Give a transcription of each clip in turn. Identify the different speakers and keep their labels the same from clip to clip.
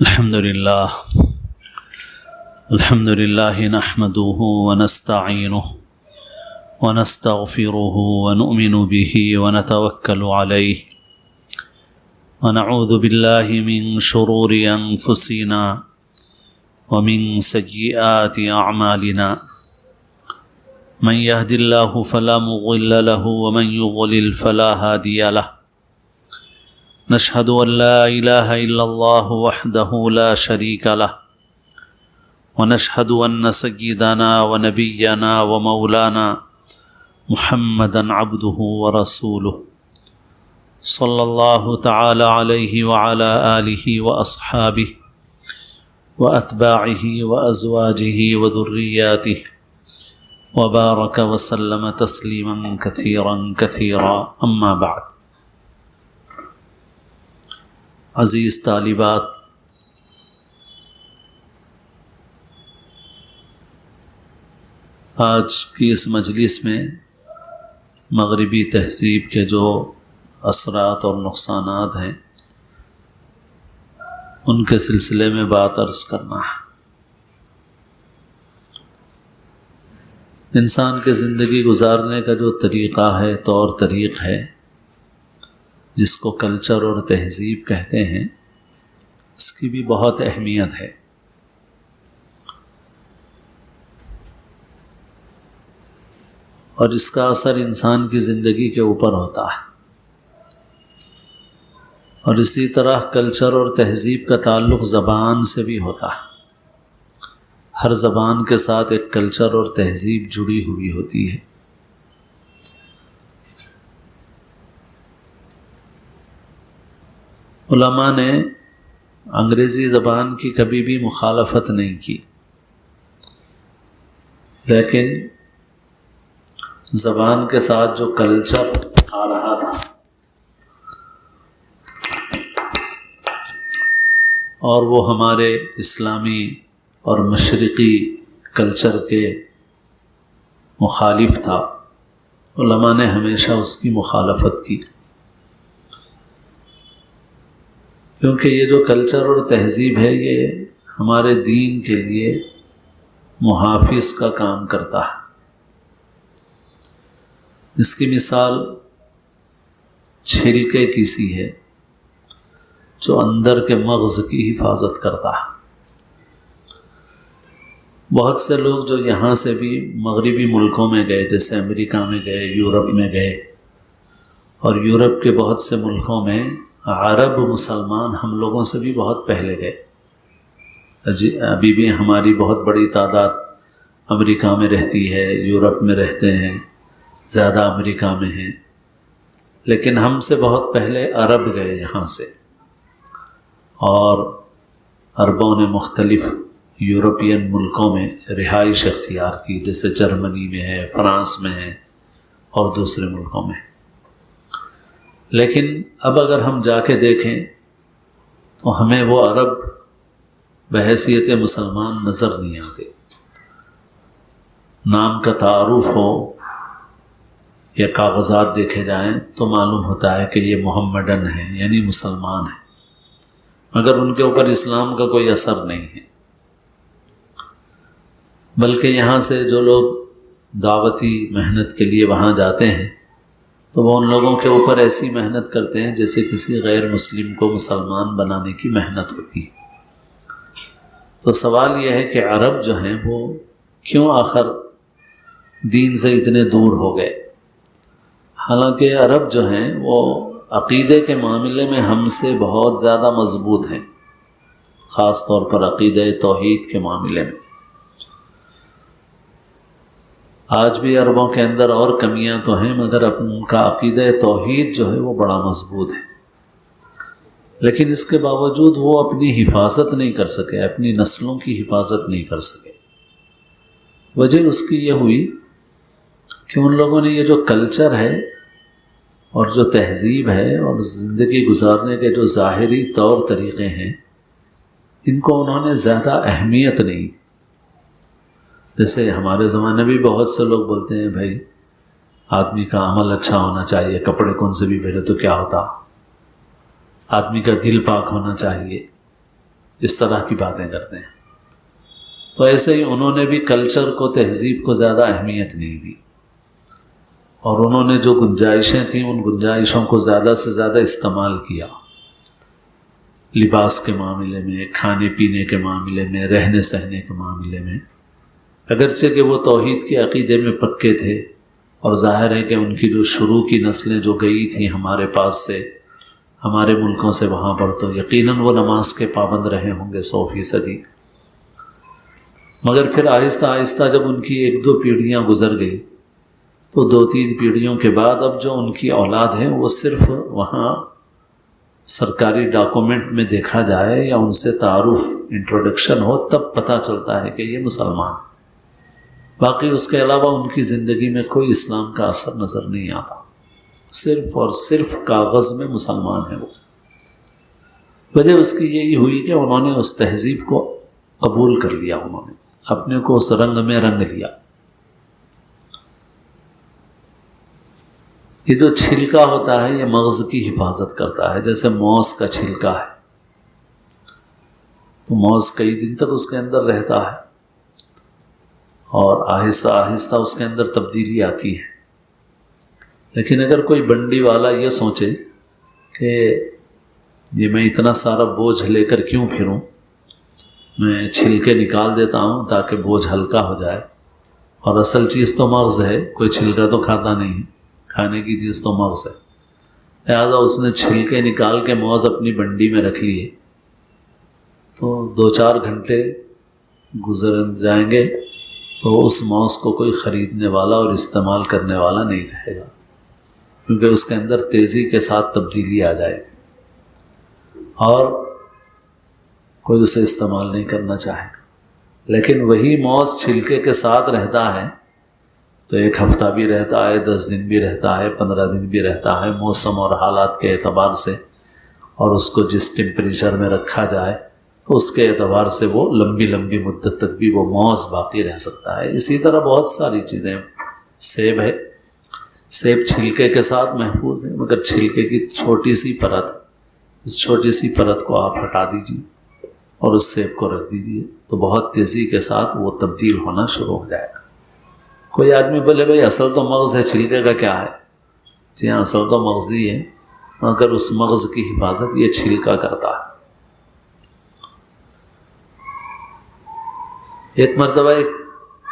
Speaker 1: الحمد لله نحمده ونستعينه ونستغفره ونؤمن به ونتوكل عليه ونعوذ بالله من شرور أنفسنا ومن سيئات أعمالنا من يهد الله فلا مضل له ومن يضلل فلا هادي له نشهد أن لا إله إلا الله وحده لا شريك له ونشهد أن سيدنا ونبينا ومولانا محمدا عبده ورسوله صلى الله تعالى عليه وعلى آله وأصحابه وأتباعه وأزواجه وذرياته وبارك وسلم تسليما كثيرا كثيرا أما بعد. عزیز طالبات، آج کی اس مجلس میں مغربی تہذیب کے جو اثرات اور نقصانات ہیں ان کے سلسلے میں بات عرض کرنا ہے۔ انسان کے زندگی گزارنے کا جو طریقہ ہے، طور طریق ہے، جس کو کلچر اور تہذیب کہتے ہیں، اس کی بھی بہت اہمیت ہے۔ اور اس کا اثر انسان کی زندگی کے اوپر ہوتا ہے، اور اسی طرح کلچر اور تہذیب کا تعلق زبان سے بھی ہوتا ہے۔ ہر زبان کے ساتھ ایک کلچر اور تہذیب جڑی ہوئی ہوتی ہے۔ علماء نے انگریزی زبان کی کبھی بھی مخالفت نہیں کی، لیکن زبان کے ساتھ جو کلچر آ رہا تھا اور وہ ہمارے اسلامی اور مشرقی کلچر کے مخالف تھا، علماء نے ہمیشہ اس کی مخالفت کی، کیونکہ یہ جو کلچر اور تہذیب ہے یہ ہمارے دین کے لیے محافظ کا کام کرتا ہے۔ اس کی مثال چھلکے کی سی ہے جو اندر کے مغز کی حفاظت کرتا ہے۔ بہت سے لوگ جو یہاں سے بھی مغربی ملکوں میں گئے، جیسے امریکہ میں گئے، یورپ میں گئے، اور یورپ کے بہت سے ملکوں میں عرب مسلمان ہم لوگوں سے بھی بہت پہلے گئے۔ ابھی بھی ہماری بہت بڑی تعداد امریکہ میں رہتی ہے، یورپ میں رہتے ہیں، زیادہ امریکہ میں ہیں، لیکن ہم سے بہت پہلے عرب گئے یہاں سے، اور عربوں نے مختلف یورپین ملکوں میں رہائش اختیار کی، جیسے جرمنی میں ہے، فرانس میں ہے، اور دوسرے ملکوں میں۔ لیکن اب اگر ہم جا کے دیکھیں تو ہمیں وہ عرب بحیثیت مسلمان نظر نہیں آتے۔ نام کا تعارف ہو یا کاغذات دیکھے جائیں تو معلوم ہوتا ہے کہ یہ محمدن ہیں، یعنی مسلمان ہیں، مگر ان کے اوپر اسلام کا کوئی اثر نہیں ہے۔ بلکہ یہاں سے جو لوگ دعوتی محنت کے لیے وہاں جاتے ہیں تو وہ ان لوگوں کے اوپر ایسی محنت کرتے ہیں جیسے کسی غیر مسلم کو مسلمان بنانے کی محنت ہوتی ہے۔ تو سوال یہ ہے کہ عرب جو ہیں وہ کیوں آخر دین سے اتنے دور ہو گئے؟ حالانکہ عرب جو ہیں وہ عقیدے کے معاملے میں ہم سے بہت زیادہ مضبوط ہیں، خاص طور پر عقیدہ توحید کے معاملے میں۔ آج بھی عربوں کے اندر اور کمیاں تو ہیں، مگر ان کا عقیدہ توحید جو ہے وہ بڑا مضبوط ہے، لیکن اس کے باوجود وہ اپنی حفاظت نہیں کر سکے، اپنی نسلوں کی حفاظت نہیں کر سکے۔ وجہ اس کی یہ ہوئی کہ ان لوگوں نے یہ جو کلچر ہے اور جو تہذیب ہے اور زندگی گزارنے کے جو ظاہری طور طریقے ہیں، ان کو انہوں نے زیادہ اہمیت نہیں دی۔ جیسے ہمارے زمانے میں بھی بہت سے لوگ بولتے ہیں بھائی آدمی کا عمل اچھا ہونا چاہیے، کپڑے کون سے بھی پہنے تو کیا ہوتا، آدمی کا دل پاک ہونا چاہیے، اس طرح کی باتیں کرتے ہیں۔ تو ایسے ہی انہوں نے بھی کلچر کو، تہذیب کو زیادہ اہمیت نہیں دی، اور انہوں نے جو گنجائشیں تھیں ان گنجائشوں کو زیادہ سے زیادہ استعمال کیا، لباس کے معاملے میں، کھانے پینے کے معاملے میں، رہنے سہنے کے معاملے میں، اگرچہ کہ وہ توحید کے عقیدے میں پکے تھے، اور ظاہر ہے کہ ان کی جو شروع کی نسلیں جو گئی تھیں ہمارے پاس سے، ہمارے ملکوں سے وہاں پر، تو یقیناً وہ نماز کے پابند رہے ہوں گے 100%۔ مگر پھر آہستہ آہستہ جب ان کی 1-2 پیڑھیاں گزر گئی، تو 2-3 پیڑھیوں کے بعد اب جو ان کی اولاد ہے وہ صرف وہاں سرکاری ڈاکومنٹ میں دیکھا جائے یا ان سے تعارف، انٹروڈکشن ہو، تب پتہ چلتا ہے کہ یہ مسلمان، باقی اس کے علاوہ ان کی زندگی میں کوئی اسلام کا اثر نظر نہیں آتا، صرف اور صرف کاغذ میں مسلمان ہے وہ۔ وجہ اس کی یہی ہوئی کہ انہوں نے اس تہذیب کو قبول کر لیا، انہوں نے اپنے کو اس رنگ میں رنگ لیا۔ یہ جو چھلکا ہوتا ہے یہ مغز کی حفاظت کرتا ہے، جیسے موز کا چھلکا ہے، تو موز کئی دن تک اس کے اندر رہتا ہے، اور آہستہ آہستہ اس کے اندر تبدیلی آتی ہے۔ لیکن اگر کوئی بنڈی والا یہ سوچے کہ یہ میں اتنا سارا بوجھ لے کر کیوں پھروں، میں چھلکے نکال دیتا ہوں تاکہ بوجھ ہلکا ہو جائے، اور اصل چیز تو مغز ہے، کوئی چھلکا تو کھاتا نہیں ہے، کھانے کی چیز تو مغز ہے، لہٰذا اس نے چھلکے نکال کے موز اپنی بنڈی میں رکھ لیے، تو 2-4 گھنٹے گزر جائیں گے تو اس موز کو کوئی خریدنے والا اور استعمال کرنے والا نہیں رہے گا، کیونکہ اس کے اندر تیزی کے ساتھ تبدیلی آ جائے گی اور کوئی اسے استعمال نہیں کرنا چاہے گا۔ لیکن وہی موز چھلکے کے ساتھ رہتا ہے تو 1 ہفتہ بھی رہتا ہے، 10 دن بھی رہتا ہے، 15 دن بھی رہتا ہے، موسم اور حالات کے اعتبار سے، اور اس کو جس ٹیمپریچر میں رکھا جائے تو اس کے اعتبار سے وہ لمبی لمبی مدت تک بھی وہ موز باقی رہ سکتا ہے۔ اسی طرح بہت ساری چیزیں، سیب ہے، سیب چھلکے کے ساتھ محفوظ ہے، مگر چھلکے کی چھوٹی سی پرت ہے، اس چھوٹی سی پرت کو آپ ہٹا دیجیے اور اس سیب کو رکھ دیجیے تو بہت تیزی کے ساتھ وہ تبدیل ہونا شروع ہو جائے گا۔ کوئی آدمی بولے بھائی اصل تو مغز ہے، چھلکے کا کیا ہے؟ جی ہاں، اصل تو مغز ہی ہے، مگر اس مغز کی حفاظت یہ چھلکا کرتا ہے۔ ایک مرتبہ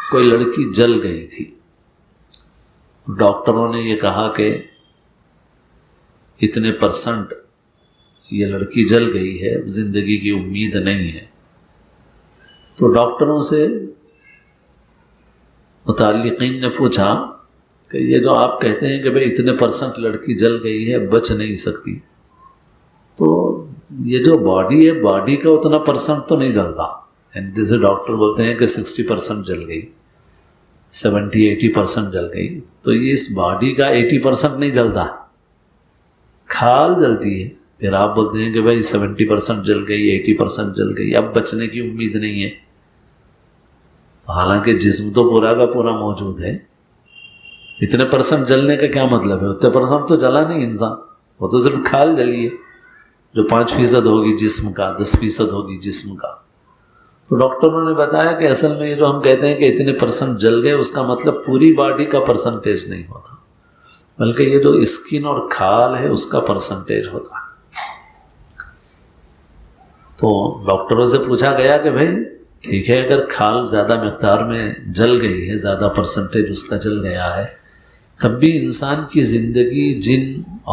Speaker 1: کوئی لڑکی جل گئی تھی، ڈاکٹروں نے یہ کہا کہ اتنے % یہ لڑکی جل گئی ہے، زندگی کی امید نہیں ہے۔ تو ڈاکٹروں سے متعلقین نے پوچھا کہ یہ جو آپ کہتے ہیں کہ بھئی اتنے % لڑکی جل گئی ہے، بچ نہیں سکتی، تو یہ جو باڈی ہے، باڈی کا اتنا % تو نہیں جلتا، یعنی جیسے ڈاکٹر بولتے ہیں کہ 60% جل گئی، 70-80% جل گئی، تو یہ اس باڈی کا 80% نہیں جلتا، کھال جلتی ہے۔ پھر آپ بولتے ہیں کہ بھائی 70% جل گئی، 80% جل گئی، اب بچنے کی امید نہیں ہے، حالانکہ جسم تو پورا کا پورا موجود ہے۔ اتنے % جلنے کا کیا مطلب ہے؟ اتنے % تو جلا نہیں انسان، وہ تو صرف کھال جلی ہے، جو 5% ہوگی جسم کا، 10% ہوگی جسم کا۔ تو ڈاکٹروں نے بتایا کہ اصل میں یہ جو ہم کہتے ہیں کہ اتنے % جل گئے، اس کا مطلب پوری باڈی کا پرسنٹیج نہیں ہوتا، بلکہ یہ جو اسکن اور کھال ہے اس کا پرسنٹیج ہوتا ہے۔ تو ڈاکٹروں سے پوچھا گیا کہ بھائی ٹھیک ہے، اگر کھال زیادہ مقدار میں جل گئی ہے، زیادہ پرسنٹیج اس کا جل گیا ہے، تب بھی انسان کی زندگی جن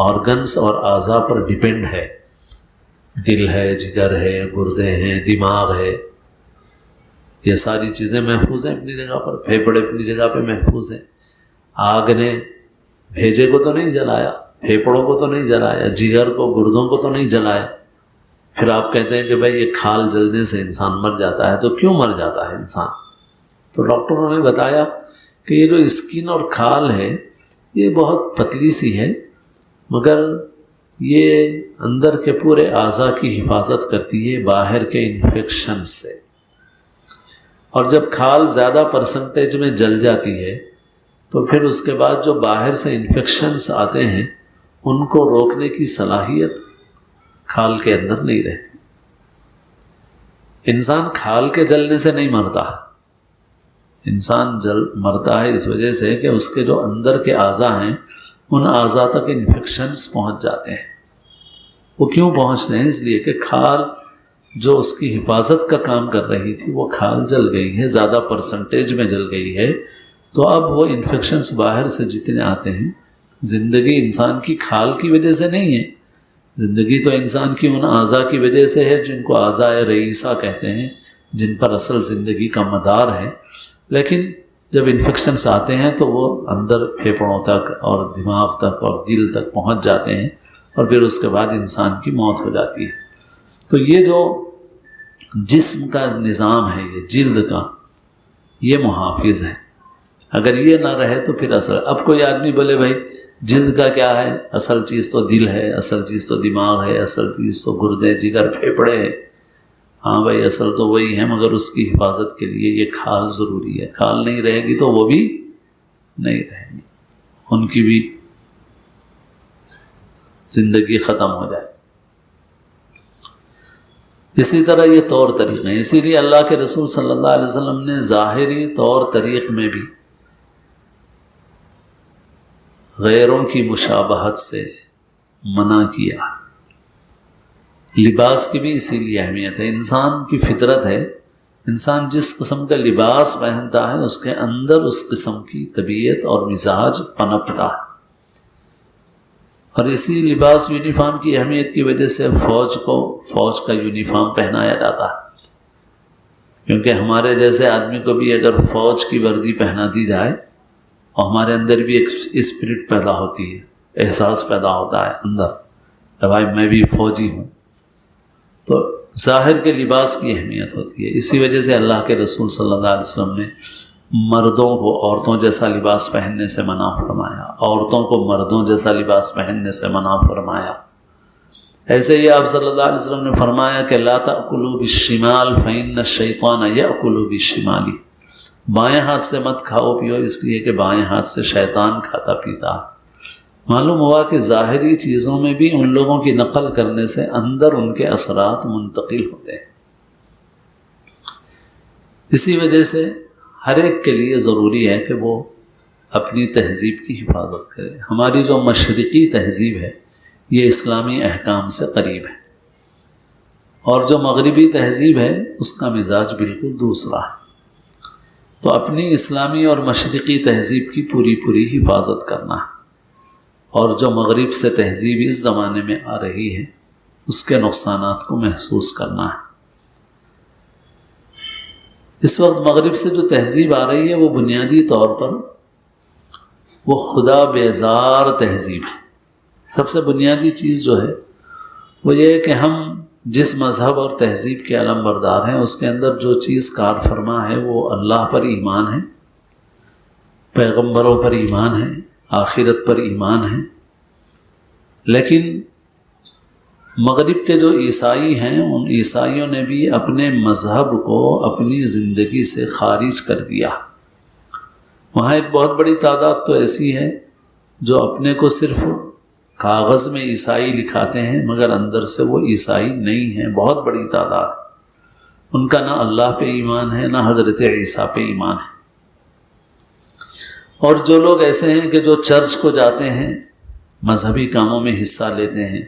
Speaker 1: آرگنز اور اعضاء پر ڈیپینڈ ہے، دل ہے، جگر ہے، گردے ہیں، دماغ ہے، یہ ساری چیزیں محفوظ ہیں اپنی جگہ پر، پھیپھڑے اپنی جگہ پہ محفوظ ہیں۔ آگ نے بھیجے کو تو نہیں جلایا، پھیپھڑوں کو تو نہیں جلایا، جگر کو، گردوں کو تو نہیں جلایا، پھر آپ کہتے ہیں کہ بھائی یہ کھال جلنے سے انسان مر جاتا ہے، تو کیوں مر جاتا ہے انسان؟ تو ڈاکٹروں نے بتایا کہ یہ جو اسکن اور کھال ہے یہ بہت پتلی سی ہے، مگر یہ اندر کے پورے اعضاء کی حفاظت کرتی ہے باہر کے انفیکشن سے، اور جب کھال زیادہ پرسنٹیج میں جل جاتی ہے تو پھر اس کے بعد جو باہر سے انفیکشنز آتے ہیں ان کو روکنے کی صلاحیت کھال کے اندر نہیں رہتی۔ انسان کھال کے جلنے سے نہیں مرتا، انسان مرتا ہے اس وجہ سے کہ اس کے جو اندر کے اعضاء ہیں ان اعضاء تک انفیکشنز پہنچ جاتے ہیں۔ وہ کیوں پہنچتے ہیں؟ اس لیے کہ کھال جو اس کی حفاظت کا کام کر رہی تھی وہ کھال جل گئی ہے، زیادہ پرسنٹیج میں جل گئی ہے، تو اب وہ انفیکشنز باہر سے جتنے آتے ہیں، زندگی انسان کی کھال کی وجہ سے نہیں ہے، زندگی تو انسان کی ان اعضاء کی وجہ سے ہے جن کو اعضاء رئیسہ کہتے ہیں، جن پر اصل زندگی کا مدار ہے۔ لیکن جب انفیکشنز آتے ہیں تو وہ اندر پھیپھڑوں تک اور دماغ تک اور دل تک پہنچ جاتے ہیں، اور پھر اس کے بعد انسان کی موت ہو جاتی ہے۔ تو یہ جو جسم کا نظام ہے، یہ جلد کا، یہ محافظ ہے، اگر یہ نہ رہے تو پھر اصل اب کوئی آدمی بولے بھائی جلد کا کیا ہے، اصل چیز تو دل ہے، اصل چیز تو دماغ ہے، اصل چیز تو گردے جگر پھیپھڑے ہے۔ ہاں بھائی اصل تو وہی ہے، مگر اس کی حفاظت کے لیے یہ کھال ضروری ہے، کھال نہیں رہے گی تو وہ بھی نہیں رہے گی، ان کی بھی زندگی ختم ہو جائے۔ اسی طرح یہ طور طریقے ہیں، اسی لیے اللہ کے رسول صلی اللہ علیہ وسلم نے ظاہری طور طریق میں بھی غیروں کی مشابہت سے منع کیا۔ لباس کی بھی اسی لیے اہمیت ہے، انسان کی فطرت ہے، انسان جس قسم کا لباس پہنتا ہے اس کے اندر اس قسم کی طبیعت اور مزاج پنپتا ہے، اور اسی لباس یونیفارم کی اہمیت کی وجہ سے فوج کو فوج کا یونیفارم پہنایا جاتا ہے، کیونکہ ہمارے جیسے آدمی کو بھی اگر فوج کی وردی پہنا دی جائے اور ہمارے اندر بھی ایک اسپرٹ پیدا ہوتی ہے، احساس پیدا ہوتا ہے اندر کہ بھائی میں بھی فوجی ہوں، تو ظاہر کے لباس کی اہمیت ہوتی ہے۔ اسی وجہ سے اللہ کے رسول صلی اللہ علیہ وسلم نے مردوں کو عورتوں جیسا لباس پہننے سے منع فرمایا، عورتوں کو مردوں جیسا لباس پہننے سے منع فرمایا۔ ایسے ہی آپ صلی اللہ علیہ وسلم نے فرمایا کہ لا تأکلوا بالشمال فإن الشیطان یأکل بالشمال، بائیں ہاتھ سے مت کھاؤ پیو اس لیے کہ بائیں ہاتھ سے شیطان کھاتا پیتا۔ معلوم ہوا کہ ظاہری چیزوں میں بھی ان لوگوں کی نقل کرنے سے اندر ان کے اثرات منتقل ہوتے ہیں۔ اسی وجہ سے ہر ایک کے لیے ضروری ہے کہ وہ اپنی تہذیب کی حفاظت کرے۔ ہماری جو مشرقی تہذیب ہے یہ اسلامی احکام سے قریب ہے، اور جو مغربی تہذیب ہے اس کا مزاج بالکل دوسرا ہے۔ تو اپنی اسلامی اور مشرقی تہذیب کی پوری حفاظت کرنا ہے، اور جو مغرب سے تہذیب اس زمانے میں آ رہی ہے اس کے نقصانات کو محسوس کرنا ہے۔ اس وقت مغرب سے جو تہذیب آ رہی ہے وہ بنیادی طور پر وہ خدا بیزار تہذیب ہے۔ سب سے بنیادی چیز جو ہے وہ یہ ہے کہ ہم جس مذہب اور تہذیب کے علم بردار ہیں اس کے اندر جو چیز کار فرما ہے وہ اللہ پر ایمان ہے، پیغمبروں پر ایمان ہے، آخرت پر ایمان ہے۔ لیکن مغرب کے جو عیسائی ہیں ان عیسائیوں نے بھی اپنے مذہب کو اپنی زندگی سے خارج کر دیا۔ وہاں ایک بہت بڑی تعداد تو ایسی ہے جو اپنے کو صرف کاغذ میں عیسائی لکھاتے ہیں مگر اندر سے وہ عیسائی نہیں ہیں، بہت بڑی تعداد۔ ان کا نہ اللہ پہ ایمان ہے نہ حضرت عیسیٰ پہ ایمان ہے۔ اور جو لوگ ایسے ہیں کہ جو چرچ کو جاتے ہیں، مذہبی کاموں میں حصہ لیتے ہیں،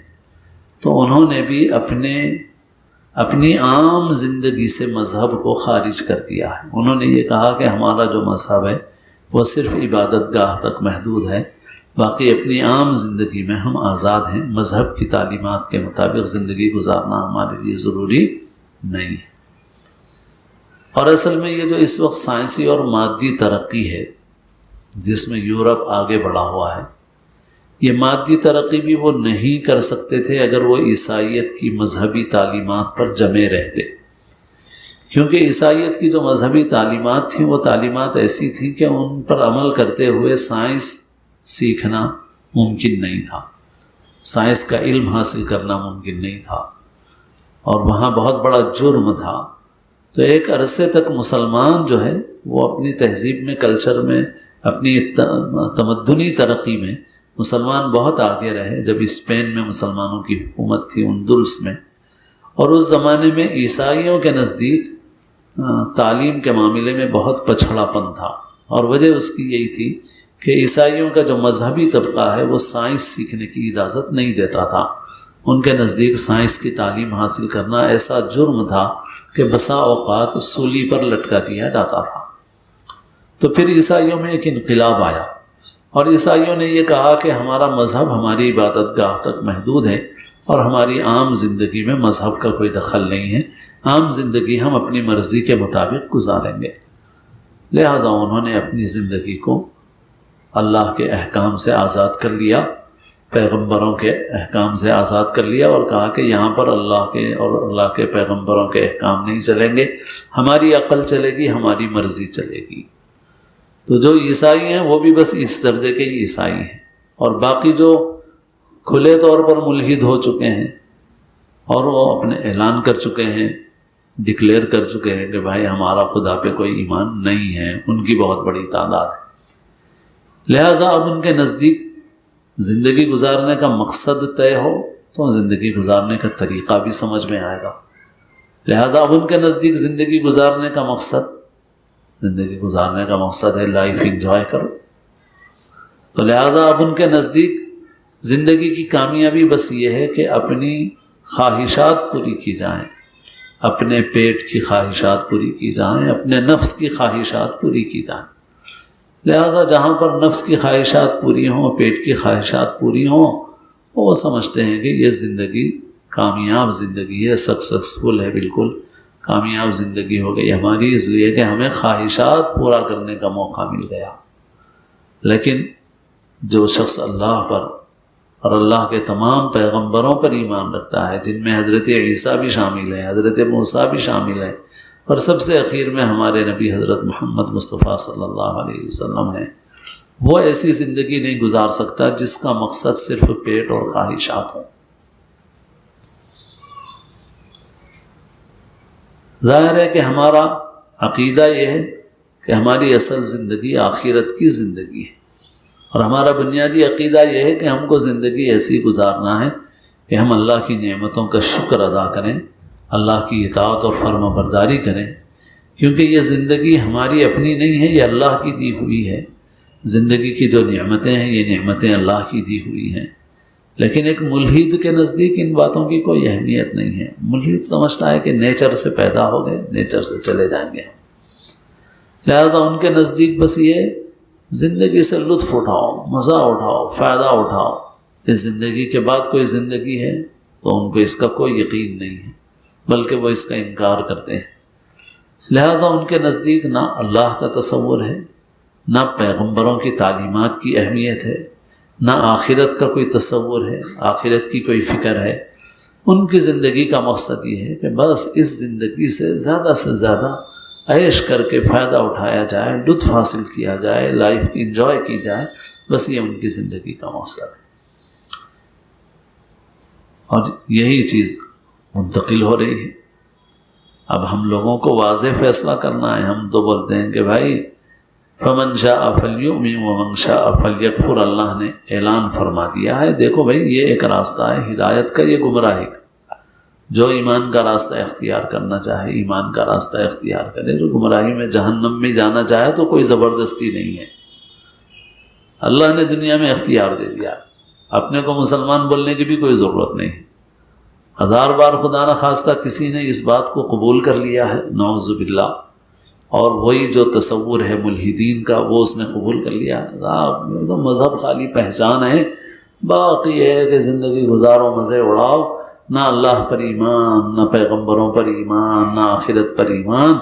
Speaker 1: تو انہوں نے بھی اپنی عام زندگی سے مذہب کو خارج کر دیا ہے۔ انہوں نے یہ کہا کہ ہمارا جو مذہب ہے وہ صرف عبادت گاہ تک محدود ہے، باقی اپنی عام زندگی میں ہم آزاد ہیں، مذہب کی تعلیمات کے مطابق زندگی گزارنا ہمارے لیے ضروری نہیں ہے۔ اور اصل میں یہ جو اس وقت سائنسی اور مادی ترقی ہے جس میں یورپ آگے بڑھا ہوا ہے، یہ مادی ترقی بھی وہ نہیں کر سکتے تھے اگر وہ عیسائیت کی مذہبی تعلیمات پر جمے رہتے، کیونکہ عیسائیت کی جو مذہبی تعلیمات تھیں وہ تعلیمات ایسی تھیں کہ ان پر عمل کرتے ہوئے سائنس سیکھنا ممکن نہیں تھا، سائنس کا علم حاصل کرنا ممکن نہیں تھا، اور وہاں بہت بڑا جرم تھا۔ تو ایک عرصے تک مسلمان جو ہے وہ اپنی تہذیب میں، کلچر میں، اپنی تمدنی ترقی میں مسلمان بہت آگے رہے۔ جب اسپین میں مسلمانوں کی حکومت تھی، اندلس میں، اور اس زمانے میں عیسائیوں کے نزدیک تعلیم کے معاملے میں بہت پچھڑا پن تھا، اور وجہ اس کی یہی تھی کہ عیسائیوں کا جو مذہبی طبقہ ہے وہ سائنس سیکھنے کی اجازت نہیں دیتا تھا۔ ان کے نزدیک سائنس کی تعلیم حاصل کرنا ایسا جرم تھا کہ بسا اوقات سولی پر لٹکا دیا جاتا تھا۔ تو پھر عیسائیوں میں ایک انقلاب آیا، اور عیسائیوں نے یہ کہا کہ ہمارا مذہب ہماری عبادت گاہ تک محدود ہے، اور ہماری عام زندگی میں مذہب کا کوئی دخل نہیں ہے، عام زندگی ہم اپنی مرضی کے مطابق گزاریں گے۔ لہٰذا انہوں نے اپنی زندگی کو اللہ کے احکام سے آزاد کر لیا، پیغمبروں کے احکام سے آزاد کر لیا، اور کہا کہ یہاں پر اللہ کے اور اللہ کے پیغمبروں کے احکام نہیں چلیں گے، ہماری عقل چلے گی، ہماری مرضی چلے گی۔ تو جو عیسائی ہیں وہ بھی بس اس درجے کے ہی عیسائی ہیں، اور باقی جو کھلے طور پر ملحد ہو چکے ہیں اور وہ اپنے اعلان کر چکے ہیں، ڈکلیئر کر چکے ہیں کہ بھائی ہمارا خدا پہ کوئی ایمان نہیں ہے، ان کی بہت بڑی تعداد ہے۔ لہٰذا اب ان کے نزدیک زندگی گزارنے کا مقصد طے ہو تو زندگی گزارنے کا طریقہ بھی سمجھ میں آئے گا۔ لہٰذا اب ان کے نزدیک زندگی گزارنے کا مقصد ہے لائف انجوائے کرو۔ تو لہٰذا اب ان کے نزدیک زندگی کی کامیابی بس یہ ہے کہ اپنی خواہشات پوری کی جائیں، اپنے پیٹ کی خواہشات پوری کی جائیں، اپنے نفس کی خواہشات پوری کی جائیں۔ لہٰذا جہاں پر نفس کی خواہشات پوری ہوں، پیٹ کی خواہشات پوری ہوں، وہ سمجھتے ہیں کہ یہ زندگی کامیاب زندگی ہے، سکسیسفل ہے، بالکل کامیاب زندگی ہو گئی ہماری، اس لیے کہ ہمیں خواہشات پورا کرنے کا موقع مل گیا۔ لیکن جو شخص اللہ پر اور اللہ کے تمام پیغمبروں پر ایمان رکھتا ہے، جن میں حضرت عیسیٰ بھی شامل ہیں، حضرت موسیٰ بھی شامل ہیں، اور سب سے اخیر میں ہمارے نبی حضرت محمد مصطفیٰ صلی اللہ علیہ وسلم ہیں، وہ ایسی زندگی نہیں گزار سکتا جس کا مقصد صرف پیٹ اور خواہشات ہوں۔ ظاہر ہے کہ ہمارا عقیدہ یہ ہے کہ ہماری اصل زندگی آخرت کی زندگی ہے، اور ہمارا بنیادی عقیدہ یہ ہے کہ ہم کو زندگی ایسی گزارنا ہے کہ ہم اللہ کی نعمتوں کا شکر ادا کریں، اللہ کی اطاعت اور فرما برداری کریں، کیونکہ یہ زندگی ہماری اپنی نہیں ہے، یہ اللہ کی دی ہوئی ہے۔ زندگی کی جو نعمتیں ہیں یہ نعمتیں اللہ کی دی ہوئی ہیں۔ لیکن ایک ملحد کے نزدیک ان باتوں کی کوئی اہمیت نہیں ہے۔ ملحد سمجھتا ہے کہ نیچر سے پیدا ہو گئے، نیچر سے چلے جائیں گے، لہٰذا ان کے نزدیک بس یہ زندگی سے لطف اٹھاؤ، مزہ اٹھاؤ، فائدہ اٹھاؤ، اس زندگی کے بعد کوئی زندگی ہے تو ان کو اس کا کوئی یقین نہیں ہے، بلکہ وہ اس کا انکار کرتے ہیں۔ لہٰذا ان کے نزدیک نہ اللہ کا تصور ہے، نہ پیغمبروں کی تعلیمات کی اہمیت ہے، نہ آخرت کا کوئی تصور ہے، آخرت کی کوئی فکر ہے۔ ان کی زندگی کا مقصد یہ ہے کہ بس اس زندگی سے زیادہ عیش کر کے فائدہ اٹھایا جائے، لطف حاصل کیا جائے، لائف انجوائے کی جائے، بس یہ ان کی زندگی کا مقصد ہے، اور یہی چیز منتقل ہو رہی ہے۔ اب ہم لوگوں کو واضح فیصلہ کرنا ہے۔ ہم تو بولتے ہیں کہ بھائی فمن شاء فلیؤمن ومن شاء فلیکفر، اللہ نے اعلان فرما دیا ہے، دیکھو بھائی یہ ایک راستہ ہے ہدایت کا، یہ گمراہی کا۔ جو ایمان کا راستہ اختیار کرنا چاہے ایمان کا راستہ اختیار کرے، جو گمراہی میں جہنم میں جانا چاہے تو کوئی زبردستی نہیں ہے، اللہ نے دنیا میں اختیار دے دیا، اپنے کو مسلمان بولنے کی بھی کوئی ضرورت نہیں ہے۔ 1000 بار خدا نہ خواستہ کسی نے اس بات کو قبول کر لیا ہے، نعوذ باللہ، اور وہی جو تصور ہے ملحدین کا وہ اس نے قبول کر لیا۔ تو مذہب خالی پہچان ہے، باقی یہ ہے کہ زندگی گزارو، مزے اڑاؤ، نہ اللہ پر ایمان، نہ پیغمبروں پر ایمان، نہ آخرت پر ایمان،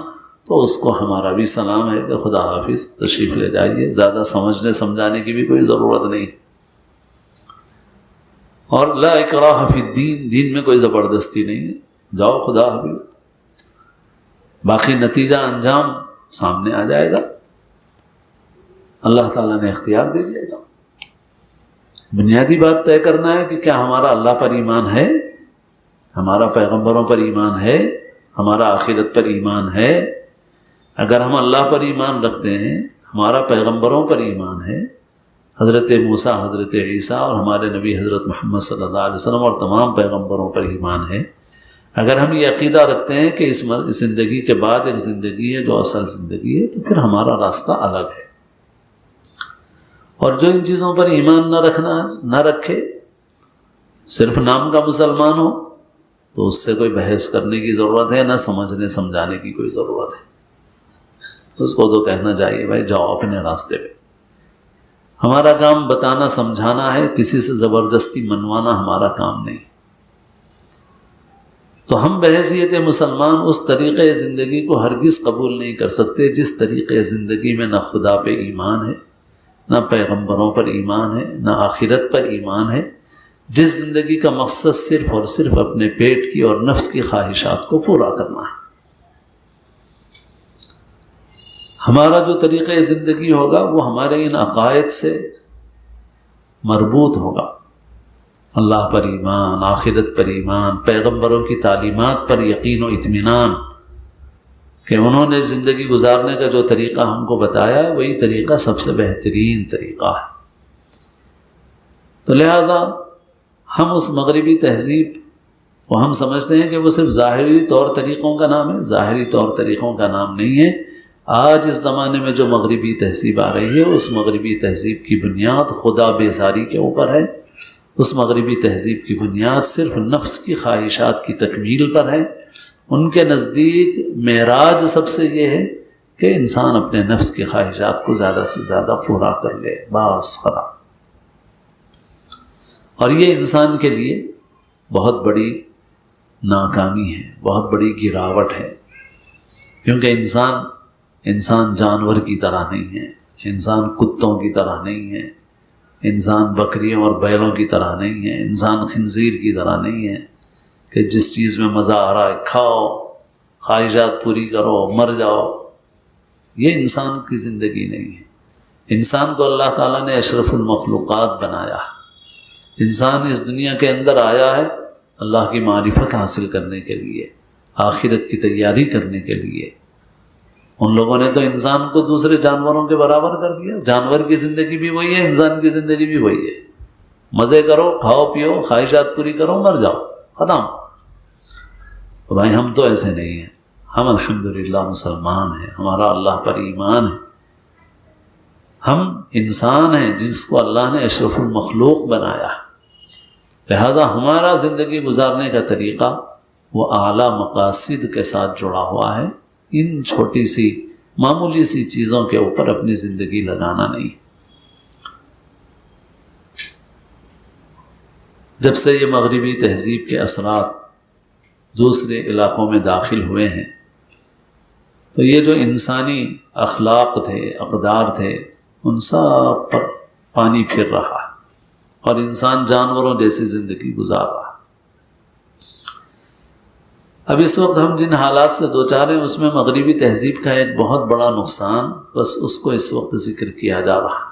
Speaker 1: تو اس کو ہمارا بھی سلام ہے کہ خدا حافظ، تشریف لے جائیے، زیادہ سمجھنے سمجھانے کی بھی کوئی ضرورت نہیں۔ اور لا اکراہ فی الدین، دین میں کوئی زبردستی نہیں ہے، جاؤ خدا حافظ، باقی نتیجہ انجام سامنے آ جائے گا، اللہ تعالیٰ نے اختیار دے دیا گا۔ بنیادی بات طے کرنا ہے کہ کیا ہمارا اللہ پر ایمان ہے، ہمارا پیغمبروں پر ایمان ہے، ہمارا آخرت پر ایمان ہے۔ اگر ہم اللہ پر ایمان رکھتے ہیں، ہمارا پیغمبروں پر ایمان ہے، حضرت موسیٰ، حضرت عیسیٰ اور ہمارے نبی حضرت محمد صلی اللہ علیہ وسلم اور تمام پیغمبروں پر ایمان ہے، اگر ہم یہ عقیدہ رکھتے ہیں کہ اس زندگی کے بعد ایک زندگی ہے جو اصل زندگی ہے، تو پھر ہمارا راستہ الگ ہے۔ اور جو ان چیزوں پر ایمان نہ رکھے، صرف نام کا مسلمان ہو، تو اس سے کوئی بحث کرنے کی ضرورت ہے، نہ سمجھنے سمجھانے کی کوئی ضرورت ہے۔ اس کو تو کہنا چاہیے بھائی جاؤ اپنے راستے پہ، ہمارا کام بتانا سمجھانا ہے، کسی سے زبردستی منوانا ہمارا کام نہیں۔ تو ہم بحیثیت مسلمان اس طریقے زندگی کو ہرگز قبول نہیں کر سکتے جس طریقے زندگی میں نہ خدا پہ ایمان ہے، نہ پیغمبروں پر ایمان ہے، نہ آخرت پر ایمان ہے، جس زندگی کا مقصد صرف اور صرف اپنے پیٹ کی اور نفس کی خواہشات کو پورا کرنا ہے۔ ہمارا جو طریقہ زندگی ہوگا وہ ہمارے ان عقائد سے مربوط ہوگا، اللہ پر ایمان، آخرت پر ایمان، پیغمبروں کی تعلیمات پر یقین و اطمینان کہ انہوں نے زندگی گزارنے کا جو طریقہ ہم کو بتایا ہے وہی طریقہ سب سے بہترین طریقہ ہے۔ تو لہٰذا ہم اس مغربی تہذیب کو ہم سمجھتے ہیں کہ وہ صرف ظاہری طور طریقوں کا نام ہے، ظاہری طور طریقوں کا نام نہیں ہے۔ آج اس زمانے میں جو مغربی تہذیب آ رہی ہے اس مغربی تہذیب کی بنیاد خدا بیزاری کے اوپر ہے، اس مغربی تہذیب کی بنیاد صرف نفس کی خواہشات کی تکمیل پر ہے۔ ان کے نزدیک معراج سب سے یہ ہے کہ انسان اپنے نفس کی خواہشات کو زیادہ سے زیادہ پورا کر لے، بس خدا۔ اور یہ انسان کے لیے بہت بڑی ناکامی ہے، بہت بڑی گراوٹ ہے، کیونکہ انسان جانور کی طرح نہیں ہے، انسان کتوں کی طرح نہیں ہے، انسان بکریوں اور بیلوں کی طرح نہیں ہے، انسان خنزیر کی طرح نہیں ہے کہ جس چیز میں مزہ آ رہا ہے کھاؤ، خواہشات پوری کرو، مر جاؤ۔ یہ انسان کی زندگی نہیں ہے۔ انسان کو اللہ تعالیٰ نے اشرف المخلوقات بنایا، انسان اس دنیا کے اندر آیا ہے اللہ کی معرفت حاصل کرنے کے لیے، آخرت کی تیاری کرنے کے لیے۔ ان لوگوں نے تو انسان کو دوسرے جانوروں کے برابر کر دیا، جانور کی زندگی بھی وہی ہے، انسان کی زندگی بھی وہی ہے، مزے کرو، کھاؤ پیو، خواہشات پوری کرو، مر جاؤ، ختم۔ تو بھائی ہم تو ایسے نہیں ہیں، ہم الحمدللہ مسلمان ہیں، ہمارا اللہ پر ایمان ہے، ہم انسان ہیں جس کو اللہ نے اشرف المخلوق بنایا، لہذا ہمارا زندگی گزارنے کا طریقہ وہ اعلیٰ مقاصد کے ساتھ جڑا ہوا ہے، ان چھوٹی سی معمولی سی چیزوں کے اوپر اپنی زندگی لگانا نہیں۔ جب سے یہ مغربی تہذیب کے اثرات دوسرے علاقوں میں داخل ہوئے ہیں تو یہ جو انسانی اخلاق تھے، اقدار تھے، ان سب پر پانی پھر رہا اور انسان جانوروں جیسی زندگی گزار رہا۔ اب اس وقت ہم جن حالات سے دوچار ہیں اس میں مغربی تہذیب کا ایک بہت بڑا نقصان، بس اس کو اس وقت ذکر کیا جا رہا۔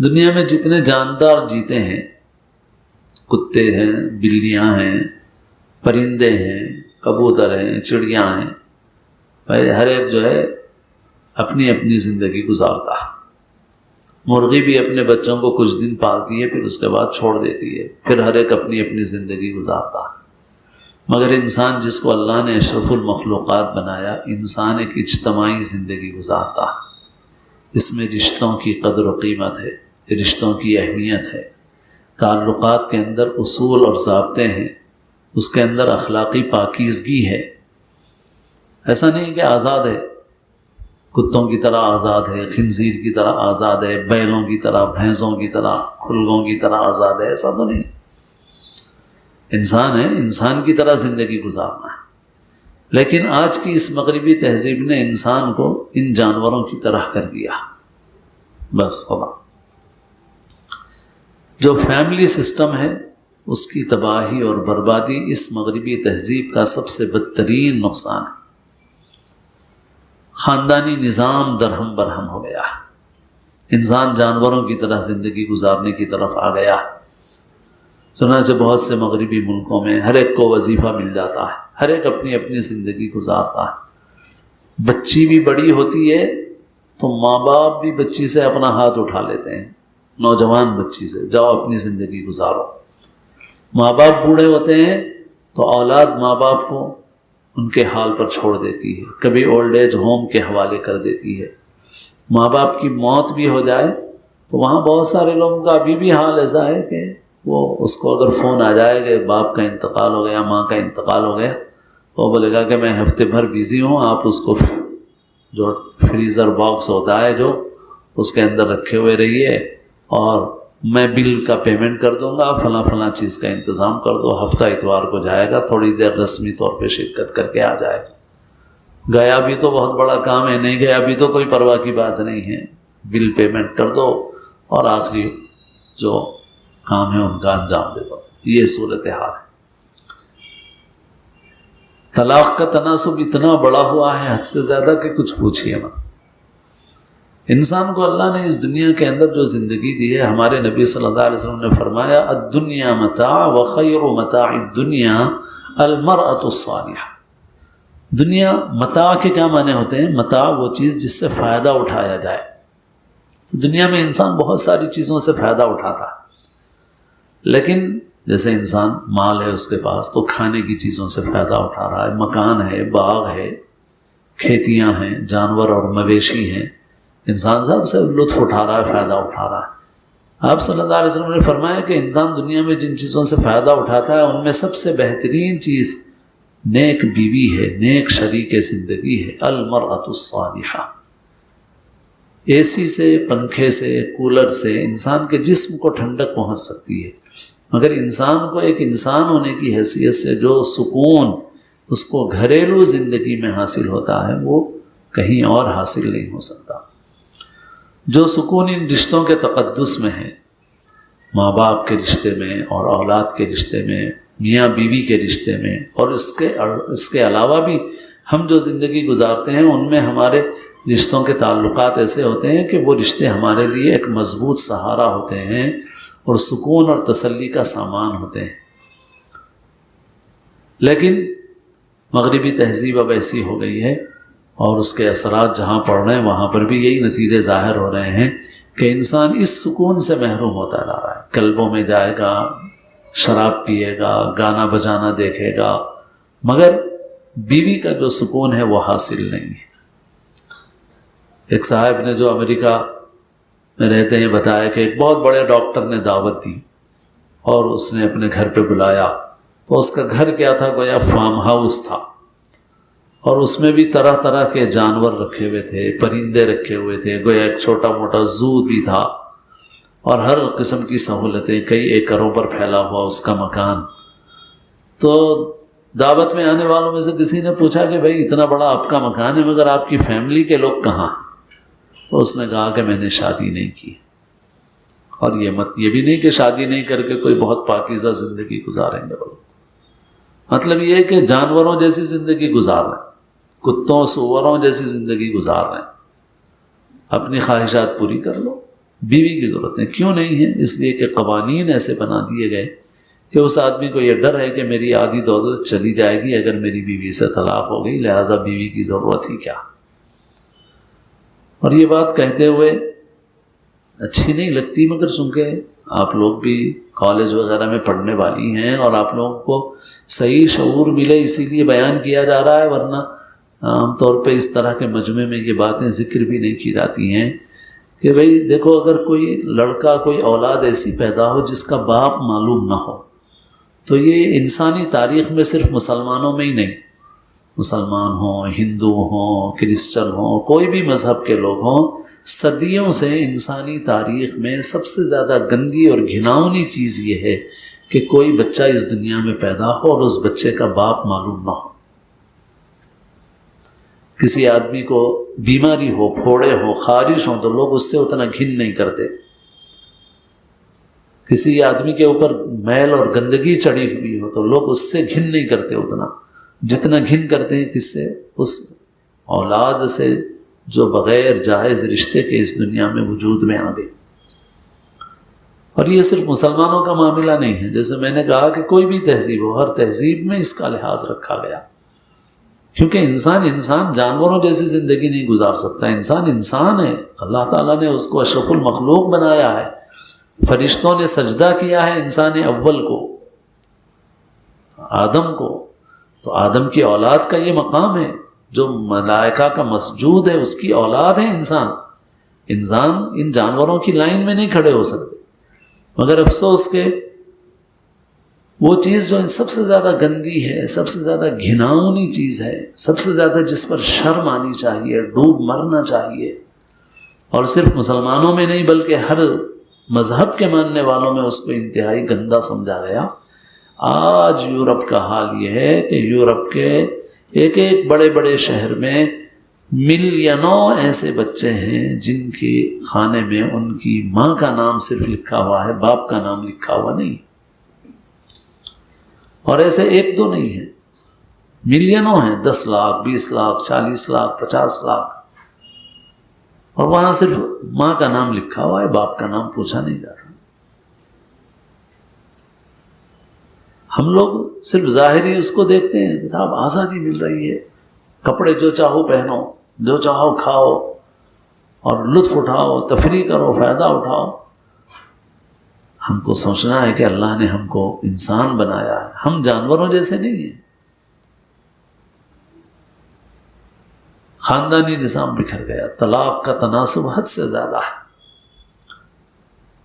Speaker 1: دنیا میں جتنے جاندار جیتے ہیں، کتے ہیں، بلیاں ہیں، پرندے ہیں، کبوتر ہیں، چڑیاں ہیں، بھائی ہر ایک جو ہے اپنی اپنی زندگی گزارتا ہے۔ مرغی بھی اپنے بچوں کو کچھ دن پالتی ہے، پھر اس کے بعد چھوڑ دیتی ہے، پھر ہر ایک اپنی اپنی زندگی گزارتا ہے۔ مگر انسان جس کو اللہ نے اشرف المخلوقات بنایا، انسان ایک اجتماعی زندگی گزارتا ہے۔ اس میں رشتوں کی قدر و قیمت ہے، رشتوں کی اہمیت ہے، تعلقات کے اندر اصول اور ضابطے ہیں، اس کے اندر اخلاقی پاکیزگی ہے۔ ایسا نہیں کہ آزاد ہے، کتوں کی طرح آزاد ہے، خنزیر کی طرح آزاد ہے، بیلوں کی طرح، بھینسوں کی طرح، کھلگوں کی طرح آزاد ہے، ایسا تو نہیں۔ انسان ہے، انسان کی طرح زندگی گزارنا ہے۔ لیکن آج کی اس مغربی تہذیب نے انسان کو ان جانوروں کی طرح کر دیا، بس خدا۔ جو فیملی سسٹم ہے اس کی تباہی اور بربادی اس مغربی تہذیب کا سب سے بدترین نقصان ہے۔ خاندانی نظام درہم برہم ہو گیا، انسان جانوروں کی طرح زندگی گزارنے کی طرف آ گیا۔ چنانچہ بہت سے مغربی ملکوں میں ہر ایک کو وظیفہ مل جاتا ہے، ہر ایک اپنی اپنی زندگی گزارتا ہے۔ بچی بھی بڑی ہوتی ہے تو ماں باپ بھی بچی سے اپنا ہاتھ اٹھا لیتے ہیں، نوجوان بچی سے، جاؤ اپنی زندگی گزارو۔ ماں باپ بوڑھے ہوتے ہیں تو اولاد ماں باپ کو ان کے حال پر چھوڑ دیتی ہے، کبھی اولڈ ایج ہوم کے حوالے کر دیتی ہے۔ ماں باپ کی موت بھی ہو جائے تو وہاں بہت سارے لوگوں کا ابھی بھی حال ایسا ہے کہ وہ اس کو اگر فون آ جائے کہ باپ کا انتقال ہو گیا، ماں کا انتقال ہو گیا، تو وہ بولے گا کہ میں ہفتے بھر بیزی ہوں، آپ اس کو جو فریزر باکس ہوتا ہے جو اس کے اندر رکھے ہوئے رہیے، اور میں بل کا پیمنٹ کر دوں گا، فلاں فلاں چیز کا انتظام کر دو، ہفتہ اتوار کو جائے گا، تھوڑی دیر رسمی طور پہ شرکت کر کے آ جائے گا۔ گیا بھی تو بہت بڑا کام ہے، نہیں گیا بھی تو کوئی پرواہ کی بات نہیں ہے، بل پیمنٹ کر دو اور آخری جو کام ہے ان کا انجام دے دو۔ یہ صورتحال ہے۔ طلاق کا تناسب اتنا بڑا ہوا ہے حد سے زیادہ کہ کچھ پوچھئے مت۔ انسان کو اللہ نے اس دنیا کے اندر جو زندگی دی ہے، ہمارے نبی صلی اللہ علیہ وسلم نے فرمایا الدنیا متاع وخیر متاع الدنیا المرأة الصالحہ۔ دنیا متاع کے کیا معنی ہوتے ہیں؟ متاع وہ چیز جس سے فائدہ اٹھایا جائے۔ تو دنیا میں انسان بہت ساری چیزوں سے فائدہ اٹھاتا ہے، لیکن جیسے انسان مال ہے اس کے پاس تو کھانے کی چیزوں سے فائدہ اٹھا رہا ہے، مکان ہے، باغ ہے، کھیتیاں ہیں، جانور اور مویشی ہیں، انسان سب سے لطف اٹھا رہا ہے، فائدہ اٹھا رہا ہے۔ آپ صلی اللہ علیہ وسلم نے فرمایا کہ انسان دنیا میں جن چیزوں سے فائدہ اٹھاتا ہے ان میں سب سے بہترین چیز نیک بیوی ہے، نیک شریک زندگی ہے، المرأة الصالحہ۔ اے سی سے، پنکھے سے، کولر سے انسان کے جسم کو ٹھنڈک پہنچ سکتی ہے، مگر انسان کو ایک انسان ہونے کی حیثیت سے جو سکون اس کو گھریلو زندگی میں حاصل ہوتا ہے وہ کہیں اور حاصل نہیں ہو سکتا۔ جو سکون ان رشتوں کے تقدس میں ہے، ماں باپ کے رشتے میں اور اولاد کے رشتے میں، میاں بیوی کے رشتے میں، اور اس کے علاوہ بھی ہم جو زندگی گزارتے ہیں ان میں ہمارے رشتوں کے تعلقات ایسے ہوتے ہیں کہ وہ رشتے ہمارے لیے ایک مضبوط سہارا ہوتے ہیں اور سکون اور تسلی کا سامان ہوتے ہیں۔ لیکن مغربی تہذیب اب ایسی ہو گئی ہے اور اس کے اثرات جہاں پڑ رہے ہیں وہاں پر بھی یہی نتیجے ظاہر ہو رہے ہیں کہ انسان اس سکون سے محروم ہوتا جا رہا ہے۔ کلبوں میں جائے گا، شراب پیے گا، گانا بجانا دیکھے گا، مگر بیوی کا جو سکون ہے وہ حاصل نہیں ہے۔ ایک صاحب نے جو امریکہ میں رہتے ہیں بتایا کہ ایک بہت بڑے ڈاکٹر نے دعوت دی اور اس نے اپنے گھر پہ بلایا، تو اس کا گھر کیا تھا؟ گویا فارم ہاؤس تھا، اور اس میں بھی طرح طرح کے جانور رکھے ہوئے تھے، پرندے رکھے ہوئے تھے، گویا ایک چھوٹا موٹا زو بھی تھا، اور ہر قسم کی سہولتیں، کئی ایکڑوں پر پھیلا ہوا اس کا مکان۔ تو دعوت میں آنے والوں میں سے کسی نے پوچھا کہ بھائی اتنا بڑا آپ کا مکان ہے مگر آپ کی فیملی کے لوگ کہاں؟ تو اس نے کہا کہ میں نے شادی نہیں کی۔ اور یہ بھی نہیں کہ شادی نہیں کر کے کوئی بہت پاکیزہ زندگی گزاریں گے وہ، مطلب یہ ہے کہ جانوروں جیسی زندگی گزار رہے ہیں، کتوں سوروں جیسی زندگی گزار رہے ہیں۔ اپنی خواہشات پوری کر لو، بیوی کی ضرورتیں کیوں نہیں ہیں؟ اس لیے کہ قوانین ایسے بنا دیے گئے کہ اس آدمی کو یہ ڈر ہے کہ میری آدھی دولت چلی جائے گی اگر میری بیوی سے طلاق ہو گئی، لہٰذا بیوی کی ضرورت ہی کیا۔ اور یہ بات کہتے ہوئے اچھی نہیں لگتی، مگر چونکہ آپ لوگ بھی کالج وغیرہ میں پڑھنے والی ہیں اور آپ لوگوں کو صحیح شعور ملے اسی لیے بیان کیا جا رہا ہے، ورنہ عام طور پہ اس طرح کے مجمع میں یہ باتیں ذکر بھی نہیں کی جاتی ہیں کہ بھئی دیکھو، اگر کوئی لڑکا، کوئی اولاد ایسی پیدا ہو جس کا باپ معلوم نہ ہو، تو یہ انسانی تاریخ میں صرف مسلمانوں میں ہی نہیں، مسلمان ہوں، ہندو ہوں، کرسچن ہوں، کوئی بھی مذہب کے لوگ ہوں، صدیوں سے انسانی تاریخ میں سب سے زیادہ گندی اور گھناؤنی چیز یہ ہے کہ کوئی بچہ اس دنیا میں پیدا ہو اور اس بچے کا باپ معلوم نہ ہو۔ کسی آدمی کو بیماری ہو، پھوڑے ہو، خارش ہو، تو لوگ اس سے اتنا گھن نہیں کرتے۔ کسی آدمی کے اوپر میل اور گندگی چڑھی ہوئی ہو تو لوگ اس سے گھن نہیں کرتے اتنا جتنا گھن کرتے ہیں کس سے؟ اس اولاد سے جو بغیر جائز رشتے کے اس دنیا میں وجود میں آ گئی۔ اور یہ صرف مسلمانوں کا معاملہ نہیں ہے، جیسے میں نے کہا کہ کوئی بھی تہذیب ہو، ہر تہذیب میں اس کا لحاظ رکھا گیا، کیونکہ انسان جانوروں جیسی زندگی نہیں گزار سکتا۔ انسان ہے، اللہ تعالیٰ نے اس کو اشرف المخلوق بنایا ہے، فرشتوں نے سجدہ کیا ہے انسان اول کو، آدم کو، تو آدم کی اولاد کا یہ مقام ہے، جو ملائکہ کا مسجود ہے اس کی اولاد ہے انسان ان جانوروں کی لائن میں نہیں کھڑے ہو سکتے۔ مگر افسوس کہ وہ چیز جو سب سے زیادہ گندی ہے، سب سے زیادہ گھناؤنی چیز ہے، سب سے زیادہ جس پر شرم آنی چاہیے، ڈوب مرنا چاہیے، اور صرف مسلمانوں میں نہیں بلکہ ہر مذہب کے ماننے والوں میں اس کو انتہائی گندا سمجھا گیا۔ آج یورپ کا حال یہ ہے کہ یورپ کے ایک ایک بڑے بڑے شہر میں ملینوں ایسے بچے ہیں جن کے کھانے میں ان کی ماں کا نام صرف لکھا ہوا ہے، باپ کا نام لکھا ہوا نہیں، اور ایسے ایک دو نہیں ہیں، ملینوں ہیں، 10 لاکھ 20 لاکھ 40 لاکھ 50 لاکھ، اور وہاں صرف ماں کا نام لکھا ہوا ہے، باپ کا نام پوچھا نہیں جاتا۔ ہم لوگ صرف ظاہری اس کو دیکھتے ہیں کہ صاحب آزادی مل رہی ہے، کپڑے جو چاہو پہنو، جو چاہو کھاؤ، اور لطف اٹھاؤ، تفریح کرو، فائدہ اٹھاؤ۔ ہم کو سوچنا ہے کہ اللہ نے ہم کو انسان بنایا ہے، ہم جانوروں جیسے نہیں ہیں۔ خاندانی نظام بکھر گیا، طلاق کا تناسب حد سے زیادہ ہے،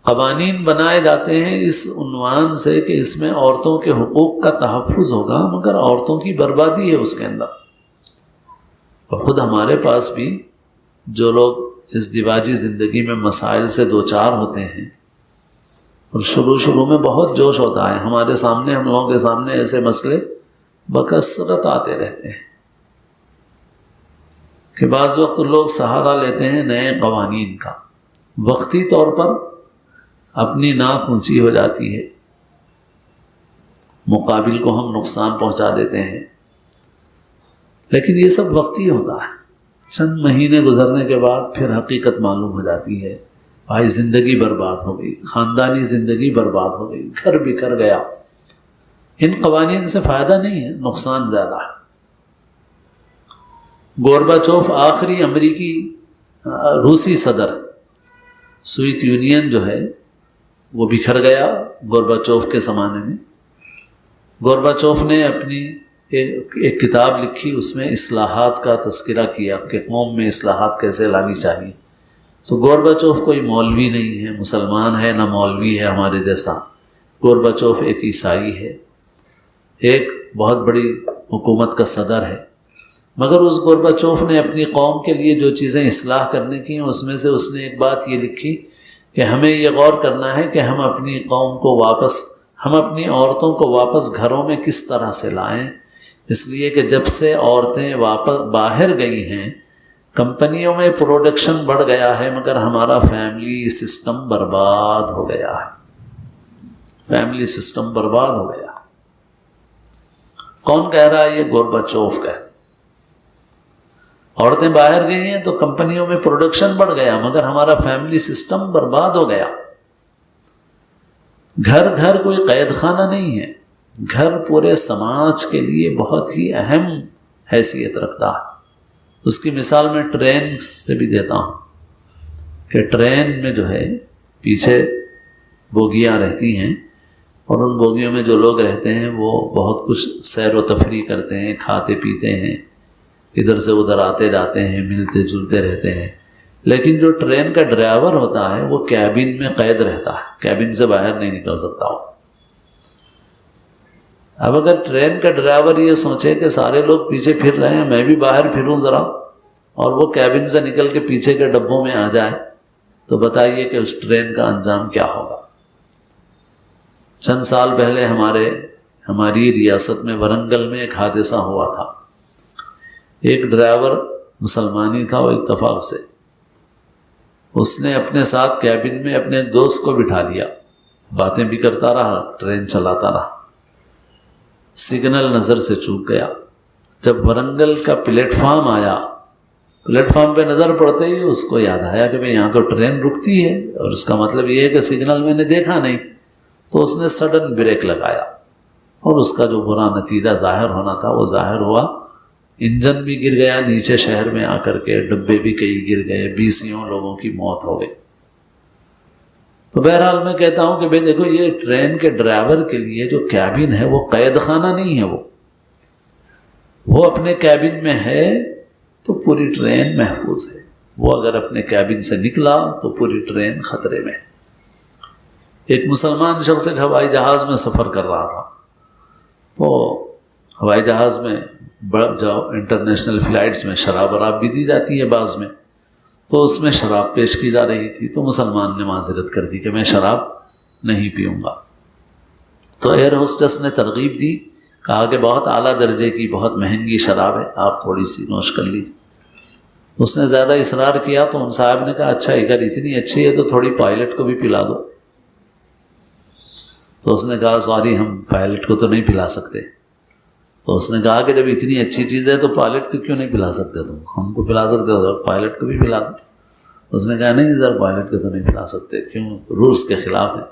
Speaker 1: قوانین بنائے جاتے ہیں اس عنوان سے کہ اس میں عورتوں کے حقوق کا تحفظ ہوگا، مگر عورتوں کی بربادی ہے اس کے اندر۔ اور خود ہمارے پاس بھی جو لوگ ازدواجی زندگی میں مسائل سے دوچار ہوتے ہیں، اور شروع میں بہت جوش ہوتا ہے، ہمارے سامنے، ہم لوگوں کے سامنے ایسے مسئلے بکثرت آتے رہتے ہیں کہ بعض وقت لوگ سہارا لیتے ہیں نئے قوانین کا، وقتی طور پر اپنی ناک اونچی ہو جاتی ہے، مقابل کو ہم نقصان پہنچا دیتے ہیں، لیکن یہ سب وقتی ہوتا ہے، چند مہینے گزرنے کے بعد پھر حقیقت معلوم ہو جاتی ہے، بھائی زندگی برباد ہو گئی، خاندانی زندگی برباد ہو گئی، گھر بکھر گیا۔ ان قوانین سے فائدہ نہیں ہے، نقصان زیادہ ہے۔ گورباچوف آخری امریکی روسی صدر، سوویت یونین جو ہے وہ بکھر گیا گورباچوف کے زمانے میں۔ گورباچوف نے اپنی ایک کتاب لکھی، اس میں اصلاحات کا تذکرہ کیا کہ قوم میں اصلاحات کیسے لانی چاہیے۔ تو گورباچوف کوئی مولوی نہیں ہے، مسلمان ہے نہ مولوی ہے ہمارے جیسا، گورباچوف ایک عیسائی ہے، ایک بہت بڑی حکومت کا صدر ہے، مگر اس گورباچوف نے اپنی قوم کے لیے جو چیزیں اصلاح کرنے کی ہیں اس میں سے اس نے ایک بات یہ لکھی کہ ہمیں یہ غور کرنا ہے کہ ہم اپنی قوم کو واپس، ہم اپنی عورتوں کو واپس گھروں میں کس طرح سے لائیں، اس لیے کہ جب سے عورتیں واپس باہر گئی ہیں، کمپنیوں میں پروڈکشن بڑھ گیا ہے، مگر ہمارا فیملی سسٹم برباد ہو گیا ہے، فیملی سسٹم برباد ہو گیا۔ کون کہہ رہا ہے؟ یہ گورباچوف کا ہے۔ عورتیں باہر گئی ہیں تو کمپنیوں میں پروڈکشن بڑھ گیا، مگر ہمارا فیملی سسٹم برباد ہو گیا۔ گھر کوئی قید خانہ نہیں ہے، گھر پورے سماج کے لیے بہت ہی اہم حیثیت رکھتا ہے۔ اس کی مثال میں ٹرین سے بھی دیتا ہوں کہ ٹرین میں جو ہے پیچھے بوگیاں رہتی ہیں، اور ان بوگیوں میں جو لوگ رہتے ہیں وہ بہت کچھ سیر و تفریح کرتے ہیں، کھاتے پیتے ہیں، ادھر سے ادھر آتے جاتے ہیں، ملتے جلتے رہتے ہیں، لیکن جو ٹرین کا ڈرائیور ہوتا ہے وہ کیبن میں قید رہتا ہے، کیبن سے باہر نہیں نکل سکتا ہو۔ اب اگر ٹرین کا ڈرائیور یہ سوچے کہ سارے لوگ پیچھے پھر رہے ہیں، میں بھی باہر پھروں ذرا، اور وہ کیبن سے نکل کے پیچھے کے ڈبوں میں آ جائے، تو بتائیے کہ اس ٹرین کا انجام کیا ہوگا۔ چند سال پہلے ہماری ریاست میں ورنگل میں ایک حادثہ ہوا تھا۔ ایک ڈرائیور مسلمانی تھا، وہ اتفاق سے اس نے اپنے ساتھ کیبن میں اپنے دوست کو بٹھا لیا، باتیں بھی کرتا رہا، ٹرین چلاتا رہا۔ سگنل نظر سے چوک گیا۔ جب ورنگل کا پلیٹ فارم آیا، پلیٹ فارم پہ نظر پڑتے ہی اس کو یاد آیا کہ بھئی یہاں تو ٹرین رکتی ہے، اور اس کا مطلب یہ ہے کہ سگنل میں نے دیکھا نہیں، تو اس نے سڈن بریک لگایا، اور اس کا جو برا نتیجہ ظاہر ہونا تھا وہ ظاہر ہوا۔ انجن بھی گر گیا نیچے شہر میں آ کر کے، ڈبے بھی کئی گر گئے، 20 لوگوں کی موت ہو گئی۔ تو بہرحال میں کہتا ہوں کہ بھئی دیکھو یہ ٹرین کے ڈرائیور کے لیے جو کیبن ہے وہ قید خانہ نہیں ہے، وہ اپنے کیبن میں ہے تو پوری ٹرین محفوظ ہے، وہ اگر اپنے کیبن سے نکلا تو پوری ٹرین خطرے میں۔ ایک مسلمان شخص ایک ہوائی جہاز میں سفر کر رہا تھا، تو ہوائی جہاز میں جو انٹرنیشنل فلائٹس میں شراب وراب بھی دی جاتی ہے بعض میں، تو اس میں شراب پیش کی جا رہی تھی، تو مسلمان نے معذرت کر دی کہ میں شراب نہیں پیوں گا۔ تو ایئر ہوسٹس نے ترغیب دی، کہا کہ بہت اعلیٰ درجے کی بہت مہنگی شراب ہے، آپ تھوڑی سی نوش کر لیجیے۔ اس نے زیادہ اصرار کیا تو ان صاحب نے کہا اچھا اگر اتنی اچھی ہے تو تھوڑی پائلٹ کو بھی پلا دو۔ تو اس نے کہا سوری ہم پائلٹ کو تو نہیں پلا سکتے۔ تو اس نے کہا کہ جب اتنی اچھی چیز ہے تو پائلٹ کو کیوں نہیں پلا سکتے تم؟ ہم کو پلا سکتے ہو تو پائلٹ کو بھی پلا دو۔ اس نے کہا نہیں سر پائلٹ کو تو نہیں پلا سکتے، کیوں؟ رولس کے خلاف ہے۔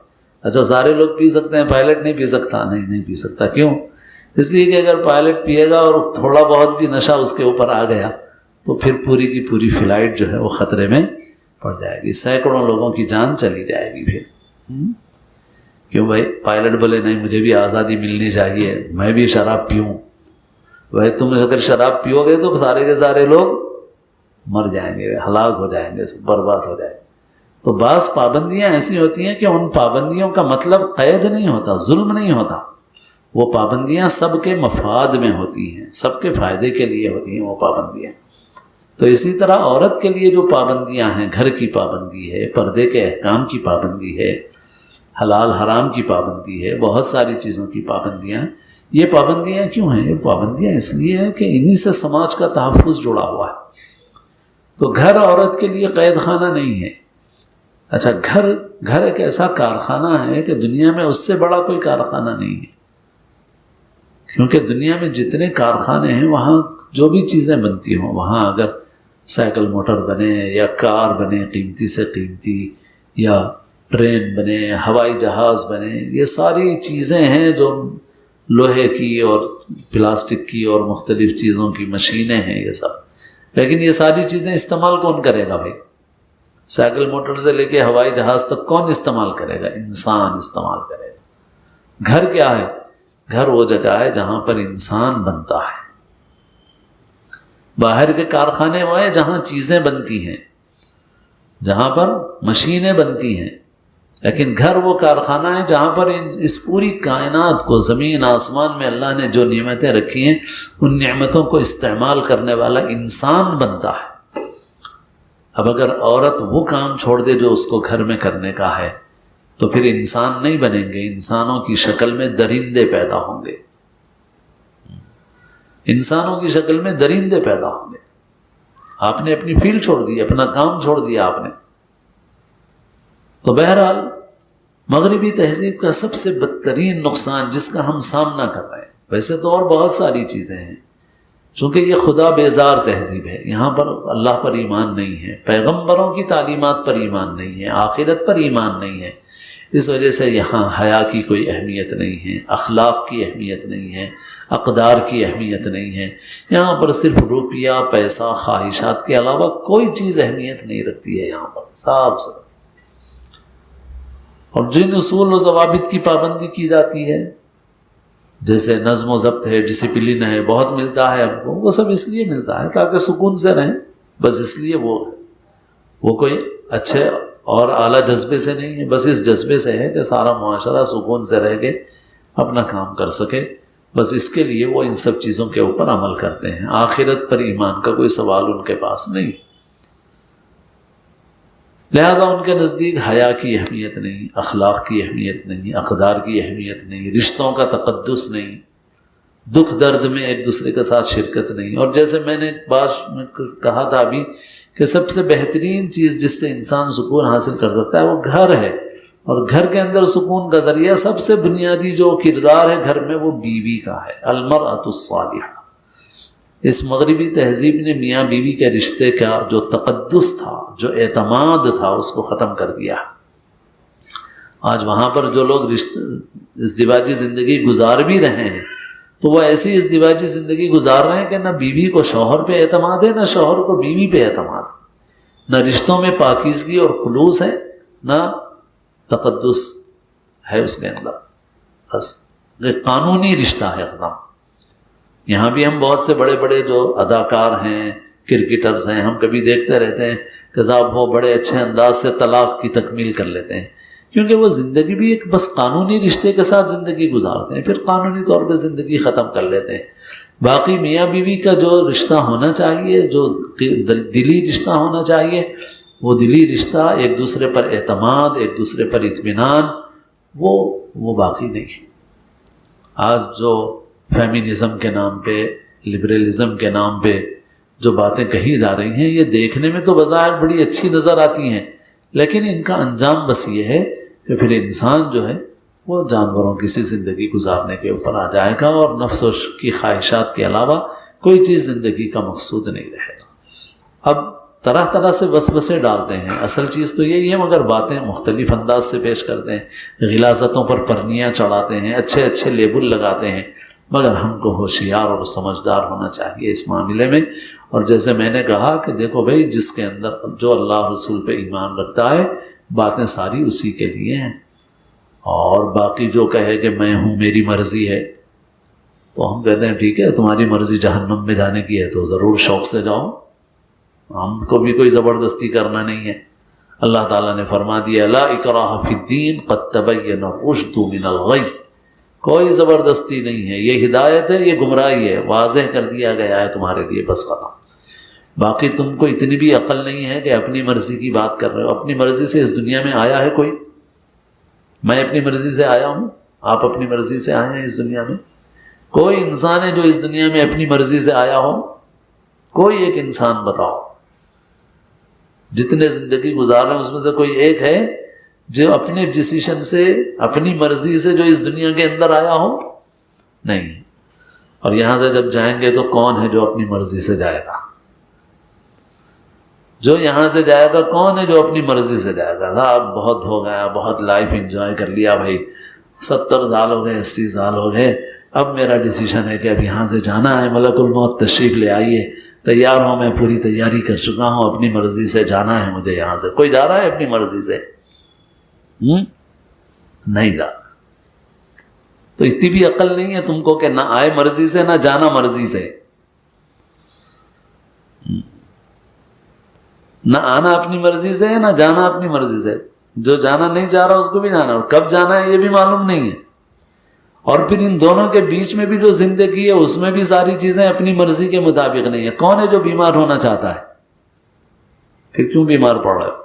Speaker 1: اچھا سارے لوگ پی سکتے ہیں، پائلٹ نہیں پی سکتا؟ نہیں پی سکتا۔ کیوں؟ اس لیے کہ اگر پائلٹ پیے گا اور تھوڑا بہت بھی نشہ اس کے اوپر آ گیا تو پھر پوری کی پوری فلائٹ جو ہے وہ خطرے میں پڑ جائے گی، سینکڑوں لوگوں کی جان چلی جائے گی پھر۔ کیوں بھائی؟ پائلٹ بولے نہیں مجھے بھی آزادی ملنی چاہیے، میں بھی شراب پیوں۔ بھائی تم اگر شراب پیو گے تو سارے کے سارے لوگ مر جائیں گے، ہلاک ہو جائیں گے، برباد ہو جائیں گے۔ تو بعض پابندیاں ایسی ہوتی ہیں کہ ان پابندیوں کا مطلب قید نہیں ہوتا، ظلم نہیں ہوتا، وہ پابندیاں سب کے مفاد میں ہوتی ہیں، سب کے فائدے کے لیے ہوتی ہیں وہ پابندیاں۔ تو اسی طرح عورت کے لیے جو پابندیاں ہیں، گھر کی پابندی ہے، پردے کے احکام کی پابندی ہے، حلال حرام کی پابندی ہے، بہت ساری چیزوں کی پابندیاں ہیں۔ یہ پابندیاں کیوں ہیں؟ یہ پابندیاں اس لیے ہیں کہ انہی سے سماج کا تحفظ جڑا ہوا ہے۔ تو گھر عورت کے لیے قید خانہ نہیں ہے۔ اچھا گھر ایک ایسا کارخانہ ہے کہ دنیا میں اس سے بڑا کوئی کارخانہ نہیں ہے، کیونکہ دنیا میں جتنے کارخانے ہیں وہاں جو بھی چیزیں بنتی ہوں، وہاں اگر سائیکل موٹر بنے یا کار بنے قیمتی سے قیمتی، یا ٹرین بنے، ہوائی جہاز بنے، یہ ساری چیزیں ہیں جو لوہے کی اور پلاسٹک کی اور مختلف چیزوں کی مشینیں ہیں یہ سب، لیکن یہ ساری چیزیں استعمال کون کرے گا بھائی؟ سائیکل موٹر سے لے کے ہوائی جہاز تک کون استعمال کرے گا؟ انسان استعمال کرے گا۔ گھر کیا ہے؟ گھر وہ جگہ ہے جہاں پر انسان بنتا ہے۔ باہر کے کارخانے وہ ہیں جہاں چیزیں بنتی ہیں، جہاں پر مشینیں بنتی ہیں، لیکن گھر وہ کارخانہ ہے جہاں پر اس پوری کائنات کو، زمین آسمان میں اللہ نے جو نعمتیں رکھی ہیں ان نعمتوں کو استعمال کرنے والا انسان بنتا ہے۔ اب اگر عورت وہ کام چھوڑ دے جو اس کو گھر میں کرنے کا ہے تو پھر انسان نہیں بنیں گے، انسانوں کی شکل میں درندے پیدا ہوں گے، انسانوں کی شکل میں درندے پیدا ہوں گے۔ آپ نے اپنی فیلڈ چھوڑ دی، اپنا کام چھوڑ دیا آپ نے۔ تو بہرحال مغربی تہذیب کا سب سے بدترین نقصان جس کا ہم سامنا کر رہے ہیں، ویسے تو اور بہت ساری چیزیں ہیں، چونکہ یہ خدا بیزار تہذیب ہے، یہاں پر اللہ پر ایمان نہیں ہے، پیغمبروں کی تعلیمات پر ایمان نہیں ہے، آخرت پر ایمان نہیں ہے، اس وجہ سے یہاں حیا کی کوئی اہمیت نہیں ہے، اخلاق کی اہمیت نہیں ہے، اقدار کی اہمیت نہیں ہے، یہاں پر صرف روپیہ، پیسہ، خواہشات کے علاوہ کوئی چیز اہمیت نہیں رکھتی ہے یہاں پر، صاف صاف۔ اور جن اصول و ضوابط کی پابندی کی جاتی ہے، جیسے نظم و ضبط ہے، ڈسپلن ہے، بہت ملتا ہے ہم کو، وہ سب اس لیے ملتا ہے تاکہ سکون سے رہیں، بس اس لیے وہ کوئی اچھے اور اعلیٰ جذبے سے نہیں ہے، بس اس جذبے سے ہے کہ سارا معاشرہ سکون سے رہ کے اپنا کام کر سکے، بس اس کے لیے وہ ان سب چیزوں کے اوپر عمل کرتے ہیں۔ آخرت پر ایمان کا کوئی سوال ان کے پاس نہیں، لہذا ان کے نزدیک حیا کی اہمیت نہیں، اخلاق کی اہمیت نہیں، اقدار کی اہمیت نہیں، رشتوں کا تقدس نہیں، دکھ درد میں ایک دوسرے کے ساتھ شرکت نہیں۔ اور جیسے میں نے بات میں کہا تھا ابھی کہ سب سے بہترین چیز جس سے انسان سکون حاصل کر سکتا ہے وہ گھر ہے، اور گھر کے اندر سکون کا ذریعہ سب سے بنیادی جو کردار ہے گھر میں وہ بیوی کا ہے، المرأۃ الصالحہ۔ اس مغربی تہذیب نے میاں بیوی کے رشتے کا جو تقدس تھا، جو اعتماد تھا، اس کو ختم کر دیا۔ آج وہاں پر جو لوگ ازدواجی زندگی گزار بھی رہے ہیں تو وہ ایسی ازدواجی زندگی گزار رہے ہیں کہ نہ بیوی کو شوہر پہ اعتماد ہے، نہ شوہر کو بیوی پہ اعتماد ہے، نہ رشتوں میں پاکیزگی اور خلوص ہے، نہ تقدس ہے اس کے اندر، بس یہ قانونی رشتہ ہے ختم۔ یہاں بھی ہم بہت سے بڑے بڑے جو اداکار ہیں، کرکٹرز ہیں، ہم کبھی دیکھتے رہتے ہیں کہ صاحب وہ بڑے اچھے انداز سے طلاق کی تکمیل کر لیتے ہیں، کیونکہ وہ زندگی بھی ایک بس قانونی رشتے کے ساتھ زندگی گزارتے ہیں، پھر قانونی طور پہ زندگی ختم کر لیتے ہیں۔ باقی میاں بیوی کا جو رشتہ ہونا چاہیے، جو دلی رشتہ ہونا چاہیے، وہ دلی رشتہ، ایک دوسرے پر اعتماد، ایک دوسرے پر اطمینان، وہ باقی نہیں ہے۔ آج جو فیمینزم کے نام پہ، لبرلزم کے نام پہ جو باتیں کہی جا رہی ہیں، یہ دیکھنے میں تو بظاہر بڑی اچھی نظر آتی ہیں، لیکن ان کا انجام بس یہ ہے کہ پھر انسان جو ہے وہ جانوروں کی سی زندگی گزارنے کے اوپر آ جائے گا، اور نفس کی خواہشات کے علاوہ کوئی چیز زندگی کا مقصود نہیں رہے گا۔ اب طرح طرح سے وسوسے ڈالتے ہیں، اصل چیز تو یہی ہے، مگر باتیں مختلف انداز سے پیش کرتے ہیں، غلاظتوں پر پرنیاں چڑھاتے ہیں، اچھے اچھے لیبل لگاتے ہیں، مگر ہم کو ہوشیار اور سمجھدار ہونا چاہیے اس معاملے میں۔ اور جیسے میں نے کہا کہ دیکھو بھائی، جس کے اندر جو اللہ رسول پہ ایمان رکھتا ہے، باتیں ساری اسی کے لیے ہیں، اور باقی جو کہے کہ میں ہوں، میری مرضی ہے، تو ہم کہتے ہیں ٹھیک ہے، تمہاری مرضی جہنم میں جانے کی ہے تو ضرور شوق سے جاؤ، ہم کو بھی کوئی زبردستی کرنا نہیں ہے۔ اللہ تعالیٰ نے فرما دیا لا اکراہ فی الدین قد تبین الرشد من الغی، کوئی زبردستی نہیں ہے، یہ ہدایت ہے، یہ گمراہی ہے، واضح کر دیا گیا ہے تمہارے لیے، بس ختم۔ باقی تم کو اتنی بھی عقل نہیں ہے کہ اپنی مرضی کی بات کر رہے ہو۔ اپنی مرضی سے اس دنیا میں آیا ہے کوئی؟ میں اپنی مرضی سے آیا ہوں، آپ اپنی مرضی سے آئے ہیں اس دنیا میں؟ کوئی انسان ہے جو اس دنیا میں اپنی مرضی سے آیا ہو؟ کوئی ایک انسان بتاؤ، جتنے زندگی گزار رہے ہیں اس میں سے کوئی ایک ہے جو اپنے ڈیسیشن سے، اپنی مرضی سے جو اس دنیا کے اندر آیا ہو؟ نہیں۔ اور یہاں سے جب جائیں گے تو کون ہے جو اپنی مرضی سے جائے گا؟ جو یہاں سے جائے گا کون ہے جو اپنی مرضی سے جائے گا؟ صاحب بہت ہو گیا، بہت لائف انجوائے کر لیا بھائی، 70 سال ہو گئے، 80 سال ہو گئے، اب میرا ڈیسیشن ہے کہ اب یہاں سے جانا ہے، ملک الموت تشریف لے آئیے، تیار ہوں، میں پوری تیاری کر چکا ہوں، اپنی مرضی سے جانا ہے مجھے یہاں سے۔ کوئی جا رہا ہے اپنی مرضی سے؟ نہیں جا رہا۔ تو اتنی بھی عقل نہیں ہے تم کو کہ نہ آئے مرضی سے، نہ جانا مرضی سے، نہ آنا اپنی مرضی سے ہے، نہ جانا اپنی مرضی سے۔ جو جانا نہیں چاہ رہا اس کو بھی جانا، اور کب جانا ہے یہ بھی معلوم نہیں ہے۔ اور پھر ان دونوں کے بیچ میں بھی جو زندگی ہے اس میں بھی ساری چیزیں اپنی مرضی کے مطابق نہیں ہے۔ کون ہے جو بیمار ہونا چاہتا ہے؟ پھر کیوں بیمار پڑ رہا ہے؟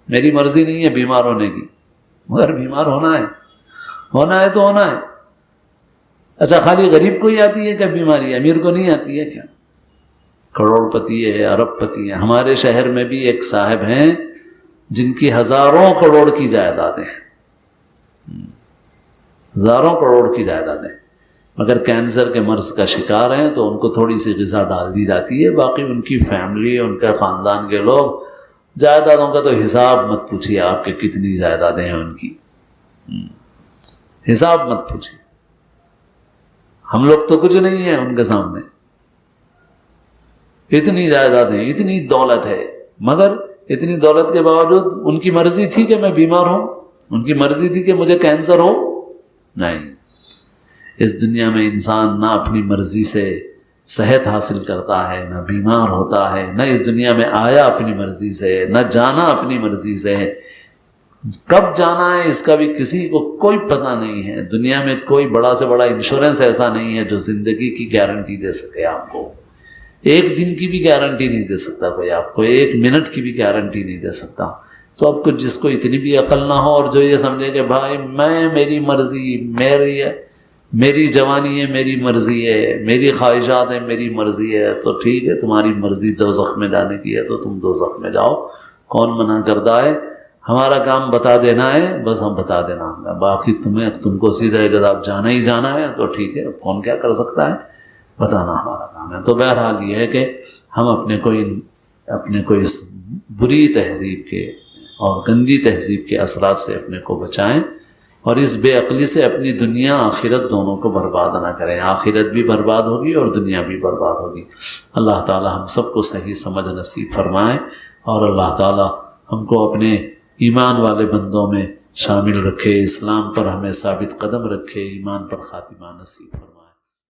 Speaker 1: میری مرضی نہیں ہے بیمار ہونے کی، مگر بیمار ہونا ہے، ہونا ہے تو ہونا ہے۔ اچھا، خالی غریب کو ہی آتی ہے کیا بیماری؟ امیر کو نہیں آتی ہے کیا؟ کروڑ پتی ہے، ارب پتی ہے۔ ہمارے شہر میں بھی ایک صاحب ہیں جن کی ہزاروں کروڑ کی جائیدادیں ہیں، ہزاروں کروڑ کی جائیدادیں، مگر کینسر کے مرض کا شکار ہیں، تو ان کو تھوڑی سی غذا ڈال دی جاتی ہے، باقی ان کی فیملی، ان کے خاندان کے لوگ، جائیدادوں کا تو حساب مت پوچھیے آپ کے کتنی جائیدادیں ہیں ان کی، حساب مت پوچھیے۔ ہم لوگ تو کچھ نہیں ہیں ان کے سامنے، اتنی جائیدادیں، اتنی دولت ہے، مگر اتنی دولت کے باوجود ان کی مرضی تھی کہ میں بیمار ہوں، ان کی مرضی تھی کہ مجھے کینسر ہو؟ نہیں۔ اس دنیا میں انسان نہ اپنی مرضی سے صحت حاصل کرتا ہے، نہ بیمار ہوتا ہے، نہ اس دنیا میں آیا اپنی مرضی سے، نہ جانا اپنی مرضی سے ہے۔ کب جانا ہے اس کا بھی کسی کو کوئی پتہ نہیں ہے۔ دنیا میں کوئی بڑا سے بڑا انشورنس ایسا نہیں ہے جو زندگی کی گارنٹی دے سکے آپ کو، ایک دن کی بھی گارنٹی نہیں دے سکتا کوئی آپ کو، ایک منٹ کی بھی گارنٹی نہیں دے سکتا۔ تو اب کچھ جس کو اتنی بھی عقل نہ ہو اور جو یہ سمجھے کہ بھائی میں، میری مرضی، میری جوانی ہے، میری مرضی ہے، میری خواہشات ہیں، میری مرضی ہے، تو ٹھیک ہے، تمہاری مرضی دوزخ میں جانے کی ہے تو تم دوزخ میں جاؤ، کون منع کرتا ہے؟ ہمارا کام بتا دینا ہے، بس ہم بتا دینا ہوگا، باقی تم کو سیدھا اگر آپ جانا ہی جانا ہے تو ٹھیک ہے، کون کیا کر سکتا ہے، بتانا ہمارا کام ہے۔ تو بہرحال یہ ہے کہ ہم اپنے کو اس بری تہذیب کے اور گندی تہذیب کے اثرات سے اپنے کو بچائیں، اور اس بے عقلی سے اپنی دنیا آخرت دونوں کو برباد نہ کریں۔ آخرت بھی برباد ہوگی اور دنیا بھی برباد ہوگی۔ اللہ تعالی ہم سب کو صحیح سمجھ نصیب فرمائے، اور اللہ تعالی ہم کو اپنے ایمان والے بندوں میں شامل رکھے، اسلام پر ہمیں ثابت قدم رکھے، ایمان پر خاتمہ نصیب فرمائے۔